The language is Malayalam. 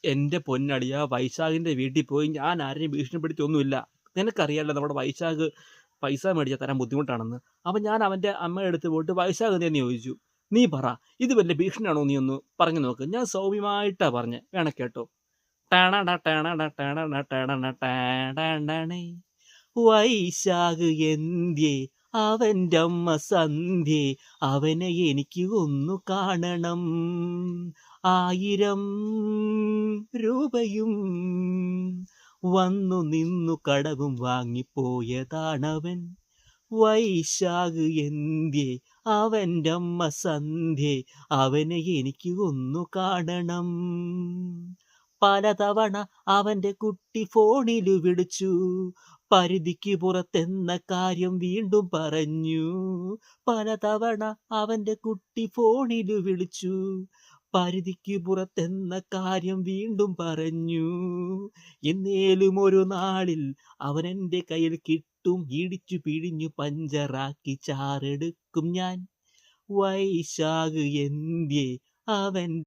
എൻ്റെ പൊന്നളിയാ, വൈശാഖിൻ്റെ വീട്ടിൽ പോയി ഞാൻ ആരെയും ഭീഷണിപ്പെടുത്തിയൊന്നുമില്ല. നിനക്കറിയാലോ നമ്മുടെ വൈശാഖ് പൈസ മേടിച്ചാൽ തരാൻ ബുദ്ധിമുട്ടാണെന്ന്. അപ്പം ഞാൻ അവൻ്റെ അമ്മയുടെ അടുത്ത് പോയിട്ട് വൈശാഖ് എന്തെന്ന് ചോദിച്ചു. നീ പറ, ഇത് വല്ല ഭീഷണിയാണോ, നീ ഒന്ന് പറഞ്ഞു നോക്ക്. ഞാൻ സൗമ്യമായിട്ടാ പറഞ്ഞേ, വേണേ കേട്ടോ. ടണട ടണട ടണട ടണട ടണടണേ. വൈശാഖ് എന്ത്യേ, അവൻ്റെ അമ്മ സന്ധ്യേ, അവനെ എനിക്ക് ഒന്ന് കാണണം. 1000 രൂപയും വന്നു നിന്നു കടവും വാങ്ങിപ്പോയതാണവൻ. വൈശാഖ് എന്ത്യേ, അവൻ്റെ അമ്മ സന്ധ്യേ, അവനെ എനിക്ക് ഒന്ന് കാണണം. പലതവണ അവൻ്റെ കുട്ടി ഫോണില് വിളിച്ചു, പരിധിക്ക് പുറത്തെന്ന കാര്യം വീണ്ടും പറഞ്ഞു. പലതവണ അവൻ്റെ കുട്ടി ഫോണില് വിളിച്ചു, പരിധിക്ക് പുറത്തെന്ന കാര്യം വീണ്ടും പറഞ്ഞു. എന്നേലും ഒരു നാളിൽ അവൻ എൻ്റെ കയ്യിൽ കിട്ടും, ഇടിച്ചു പിഴിഞ്ഞു പഞ്ചറാക്കി ചാറെടുക്കും ഞാൻ. വൈശാഖ് എന്ത്യേ, അവൻ